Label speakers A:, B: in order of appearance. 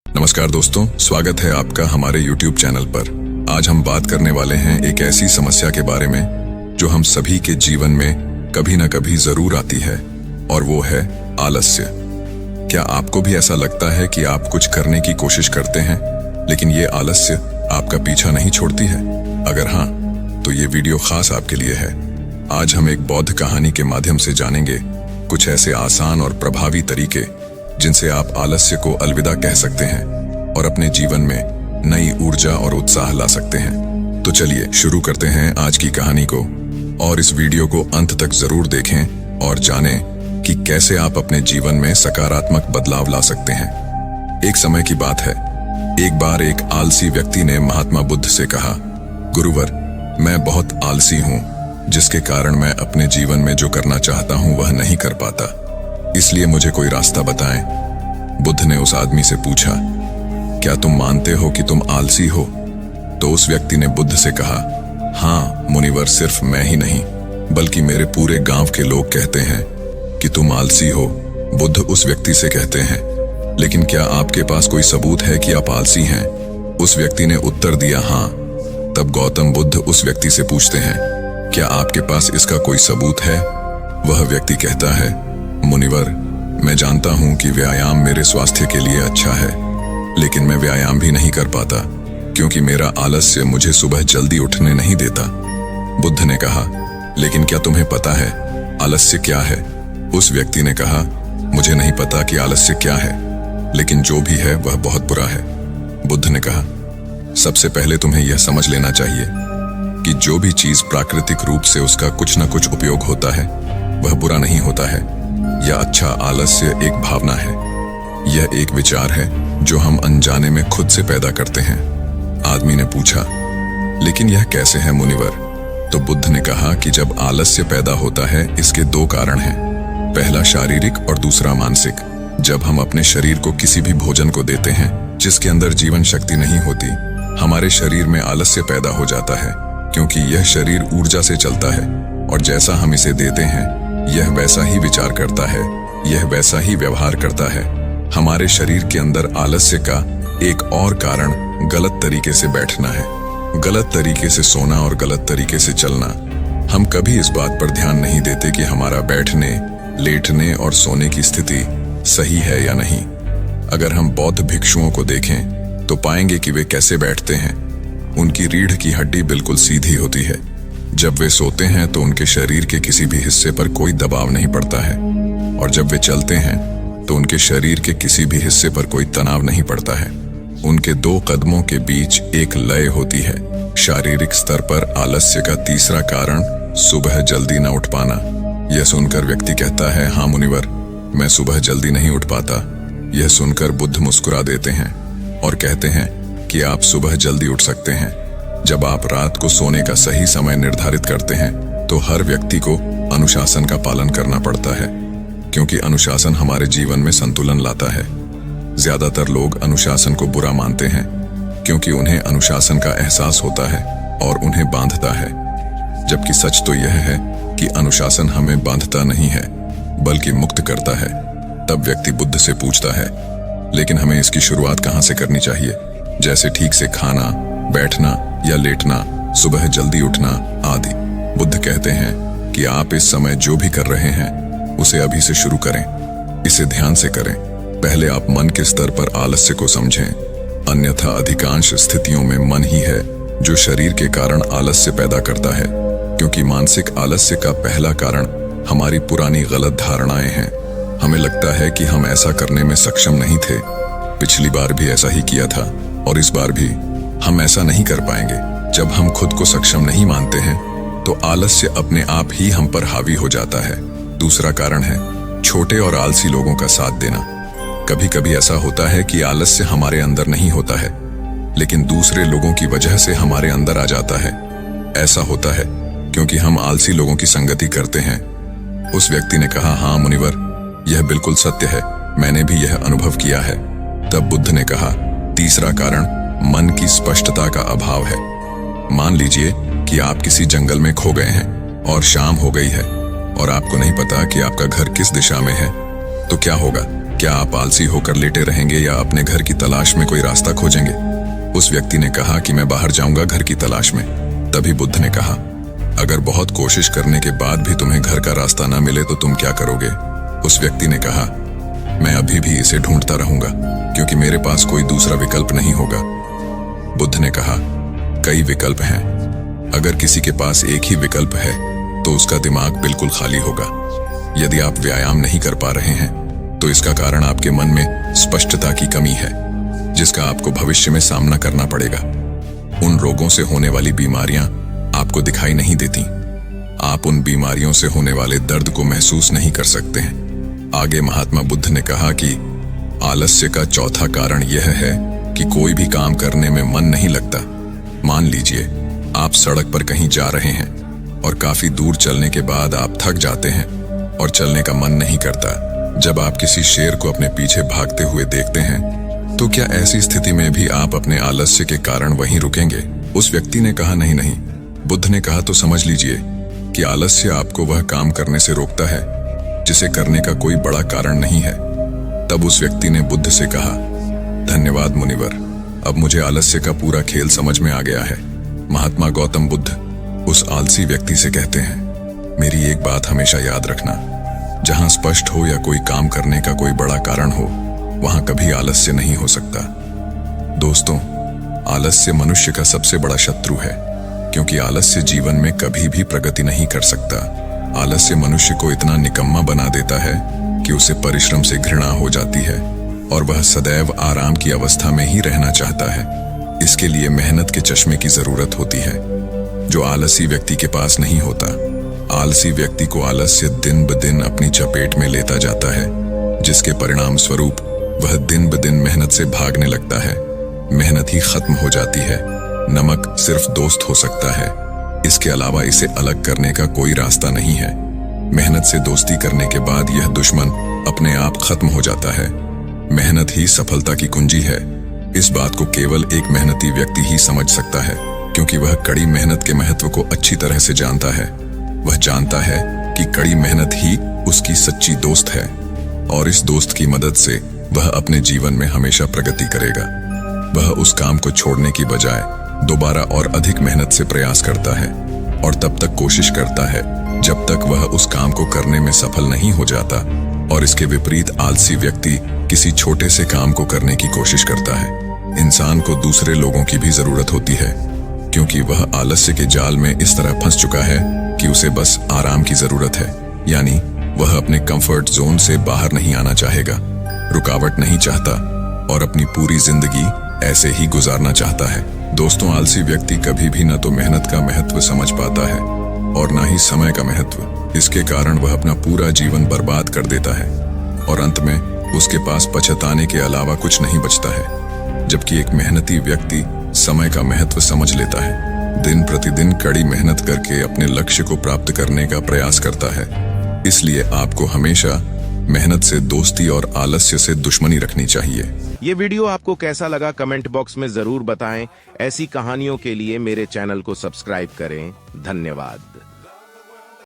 A: नमस्कार दोस्तों, स्वागत है आपका हमारे YouTube चैनल पर। आज हम बात करने वाले हैं एक ऐसी समस्या के बारे में जो हम सभी के जीवन में कभी ना कभी जरूर आती है, और वो है आलस्य। क्या आपको भी ऐसा लगता है कि आप कुछ करने की कोशिश करते हैं लेकिन ये आलस्य आपका पीछा नहीं छोड़ती है? अगर हाँ, तो ये वीडियो खास आपके लिए है। आज हम एक बौद्ध कहानी के माध्यम से जानेंगे कुछ ऐसे आसान और प्रभावी तरीके जिनसे आप आलस्य को अलविदा कह सकते हैं और अपने जीवन में नई ऊर्जा और उत्साह ला सकते हैं। तो चलिए शुरू करते हैं आज की कहानी को, और इस वीडियो को अंत तक जरूर देखें और जानें कि कैसे आप अपने जीवन में सकारात्मक बदलाव ला सकते हैं। एक समय की बात है, एक बार एक आलसी व्यक्ति ने महात्मा बुद्ध से कहा, गुरुवर, मैं बहुत आलसी हूँ, जिसके कारण मैं अपने जीवन में जो करना चाहता हूँ वह नहीं कर पाता, इसलिए मुझे कोई रास्ता बताएं। बुद्ध ने उस आदमी से पूछा, क्या तुम मानते हो कि तुम आलसी हो? तो उस व्यक्ति ने बुद्ध से कहा, हाँ मुनिवर, सिर्फ मैं ही नहीं बल्कि मेरे पूरे गांव के लोग कहते हैं कि तुम आलसी हो। बुद्ध उस व्यक्ति से कहते हैं, लेकिन क्या आपके पास कोई सबूत है कि आप आलसी हैं? उस व्यक्ति ने उत्तर दिया, हाँ। तब गौतम बुद्ध उस व्यक्ति से पूछते हैं, क्या आपके पास इसका कोई सबूत है? वह व्यक्ति कहता है, मुनिवर, मैं जानता हूं कि व्यायाम मेरे स्वास्थ्य के लिए अच्छा है, लेकिन मैं व्यायाम भी नहीं कर पाता क्योंकि मेरा आलस्य मुझे सुबह जल्दी उठने नहीं देता। बुद्ध ने कहा, लेकिन क्या तुम्हें पता है आलस्य क्या है? उस व्यक्ति ने कहा, मुझे नहीं पता कि आलस्य क्या है, लेकिन जो भी है वह बहुत बुरा है। बुद्ध ने कहा, सबसे पहले तुम्हें यह समझ लेना चाहिए कि जो भी चीज प्राकृतिक रूप से उसका कुछ न कुछ उपयोग होता है वह बुरा नहीं होता है। यह अच्छा आलस्य एक भावना है, यह एक विचार है जो हम अनजाने में खुद से पैदा करते हैं। आदमी ने पूछा, लेकिन यह कैसे है मुनिवर? तो बुद्ध ने कहा कि जब आलस्य पैदा होता है इसके दो कारण हैं, पहला शारीरिक और दूसरा मानसिक। जब हम अपने शरीर को किसी भी भोजन को देते हैं जिसके अंदर जीवन शक्ति नहीं होती, हमारे शरीर में आलस्य पैदा हो जाता है, क्योंकि यह शरीर ऊर्जा से चलता है और जैसा हम इसे देते हैं यह वैसा ही विचार करता है, यह वैसा ही व्यवहार करता है। हमारे शरीर के अंदर आलस्य का एक और कारण गलत तरीके से बैठना है, गलत तरीके से सोना और गलत तरीके से चलना। हम कभी इस बात पर ध्यान नहीं देते कि हमारा बैठने, लेटने और सोने की स्थिति सही है या नहीं। अगर हम बौद्ध भिक्षुओं को देखें तो पाएंगे कि वे कैसे बैठते हैं। उनकी रीढ़ की हड्डी बिल्कुल सीधी होती है। जब वे सोते हैं तो उनके शरीर के किसी भी हिस्से पर कोई दबाव नहीं पड़ता है, और जब वे चलते हैं तो उनके शरीर के किसी भी हिस्से पर कोई तनाव नहीं पड़ता है। उनके दो कदमों के बीच एक लय होती है। शारीरिक स्तर पर आलस्य का तीसरा कारण सुबह जल्दी न उठ पाना। यह सुनकर व्यक्ति कहता है, हाँ मुनिवर, मैं सुबह जल्दी नहीं उठ पाता। यह सुनकर बुद्ध मुस्कुरा देते हैं और कहते हैं कि आप सुबह जल्दी उठ सकते हैं। जब आप रात को सोने का सही समय निर्धारित करते हैं तो हर व्यक्ति को अनुशासन का पालन करना पड़ता है, क्योंकि अनुशासन हमारे जीवन में संतुलन लाता है। ज्यादातर लोग अनुशासन को बुरा मानते हैं क्योंकि उन्हें अनुशासन का एहसास होता है और उन्हें बांधता है, जबकि सच तो यह है कि अनुशासन हमें बांधता नहीं है बल्कि मुक्त करता है। तब व्यक्ति बुद्ध से पूछता है, लेकिन हमें इसकी शुरुआत कहाँ से करनी चाहिए, जैसे ठीक से खाना, बैठना या लेटना, सुबह जल्दी उठना आदि। बुद्ध कहते हैं कि आप इस समय जो भी कर रहे हैं उसे अभी से शुरू करें, इसे ध्यान से करें। पहले आप मन के स्तर पर आलस्य को समझें, अन्यथा अधिकांश स्थितियों में मन ही है जो शरीर के कारण आलस्य पैदा करता है, क्योंकि मानसिक आलस्य का पहला कारण हमारी पुरानी गलत धारणाएं हैं। हमें लगता है कि हम ऐसा करने में सक्षम नहीं थे, पिछली बार भी ऐसा ही किया था और इस बार भी हम ऐसा नहीं कर पाएंगे। जब हम खुद को सक्षम नहीं मानते हैं तो आलस्य अपने आप ही हम पर हावी हो जाता है। दूसरा कारण है छोटे और आलसी लोगों का साथ देना। कभी कभी ऐसा होता है कि आलस्य हमारे अंदर नहीं होता है, लेकिन दूसरे लोगों की वजह से हमारे अंदर आ जाता है। ऐसा होता है क्योंकि हम आलसी लोगों की संगति करते हैं। उस व्यक्ति ने कहा, हाँ मुनिवर, यह बिल्कुल सत्य है, मैंने भी यह अनुभव किया है। तब बुद्ध ने कहा, तीसरा कारण मन की स्पष्टता का अभाव है। मान लीजिए कि आप किसी जंगल में खो गए हैं और शाम हो गई है और आपको नहीं पता कि आपका घर किस दिशा में है, तो क्या होगा? क्या आप आलसी होकर लेटे रहेंगे या अपने घर की तलाश में कोई रास्ता खोजेंगे? उस व्यक्ति ने कहा कि मैं बाहर जाऊंगा घर की तलाश में। तभी बुद्ध ने कहा, अगर बहुत कोशिश करने के बाद भी तुम्हें घर का रास्ता न मिले तो तुम क्या करोगे? उस व्यक्ति ने कहा, मैं अभी भी इसे ढूंढता रहूंगा, क्योंकि मेरे पास कोई दूसरा विकल्प नहीं होगा। बुद्ध ने कहा, कई विकल्प हैं। अगर किसी के पास एक ही विकल्प है तो उसका दिमाग बिल्कुल खाली होगा। यदि आप व्यायाम नहीं कर पा रहे हैं तो इसका कारण आपके मन में स्पष्टता की कमी है, जिसका आपको भविष्य में सामना करना पड़ेगा। उन रोगों से होने वाली बीमारियां आपको दिखाई नहीं देती। आप उन बीमारियों से होने वाले दर्द को महसूस नहीं कर सकते हैं। आगे महात्मा बुद्ध ने कहा कि आलस्य का चौथा कारण यह है कि कोई भी काम करने में मन नहीं लगता। मान लीजिए आप सड़क पर कहीं जा रहे हैं और काफी दूर चलने के बाद आप थक जाते हैं और चलने का मन नहीं करता। जब आप किसी शेर को अपने पीछे भागते हुए देखते हैं तो क्या ऐसी स्थिति में भी आप अपने आलस्य के कारण वहीं रुकेंगे? उस व्यक्ति ने कहा, नहीं। बुद्ध ने कहा, तो समझ लीजिए कि आलस्य आपको वह काम करने से रोकता है जिसे करने का कोई बड़ा कारण नहीं है। तब उस व्यक्ति ने बुद्ध से कहा, धन्यवाद मुनिवर, अब मुझे आलस्य का पूरा खेल समझ में आ गया है। महात्मा गौतम बुद्ध उस आलसी व्यक्ति से कहते हैं, मेरी एक बात हमेशा याद रखना, जहां स्पष्ट हो या कोई काम करने का कोई बड़ा कारण हो, वहां कभी आलस्य नहीं हो सकता। दोस्तों, आलस्य मनुष्य का सबसे बड़ा शत्रु है, क्योंकि आलस्य जीवन में कभी भी प्रगति नहीं कर सकता। आलस्य मनुष्य को इतना निकम्मा बना देता है कि उसे परिश्रम से घृणा हो जाती है और वह सदैव आराम की अवस्था में ही रहना चाहता है। इसके लिए मेहनत के चश्मे की जरूरत होती है, जो आलसी व्यक्ति के पास नहीं होता। आलसी व्यक्ति को आलस्य दिन ब दिन अपनी चपेट में लेता जाता है, जिसके परिणाम स्वरूप वह दिन ब दिन मेहनत से भागने लगता है। मेहनत ही खत्म हो जाती है। नमक सिर्फ दोस्त हो सकता है, इसके अलावा इसे अलग करने का कोई रास्ता नहीं है। मेहनत से दोस्ती करने के बाद यह दुश्मन अपने आप खत्म हो जाता है। मेहनत ही सफलता की कुंजी है। इस बात को केवल एक मेहनती व्यक्ति ही समझ सकता है, क्योंकि वह कड़ी मेहनत के महत्व को अच्छी तरह से जानता है। वह जानता है कि कड़ी मेहनत ही उसकी सच्ची दोस्त है और इस दोस्त की मदद से वह अपने जीवन में हमेशा प्रगति करेगा। वह उस काम को छोड़ने की बजाय दोबारा और अधिक मेहनत से प्रयास करता है और तब तक कोशिश करता है जब तक वह उस काम को करने में सफल नहीं हो जाता। और इसके विपरीत आलसी व्यक्ति किसी छोटे से काम को करने की कोशिश करता है। इंसान को दूसरे लोगों की भी जरूरत होती है, क्योंकि वह आलस्य के जाल में इस तरह फंस चुका है कि उसे बस आराम की जरूरत है। यानी वह अपने कंफर्ट जोन से बाहर नहीं आना चाहेगा, रुकावट नहीं चाहता और अपनी पूरी जिंदगी ऐसे ही गुजारना चाहता है। दोस्तों, आलसी व्यक्ति कभी भी न तो मेहनत का महत्व समझ पाता है और न ही समय का महत्व। इसके कारण वह अपना पूरा जीवन बर्बाद कर देता है और अंत में उसके पास पछताने के अलावा कुछ नहीं बचता है। जबकि एक मेहनती व्यक्ति समय का महत्व समझ लेता है, दिन प्रतिदिन कड़ी मेहनत करके अपने लक्ष्य को प्राप्त करने का प्रयास करता है। इसलिए आपको हमेशा मेहनत से दोस्ती और आलस्य से दुश्मनी रखनी चाहिए।
B: ये वीडियो आपको कैसा लगा कमेंट बॉक्स में जरूर बताएं। ऐसी कहानियों के लिए मेरे चैनल को सब्सक्राइब करें। धन्यवाद।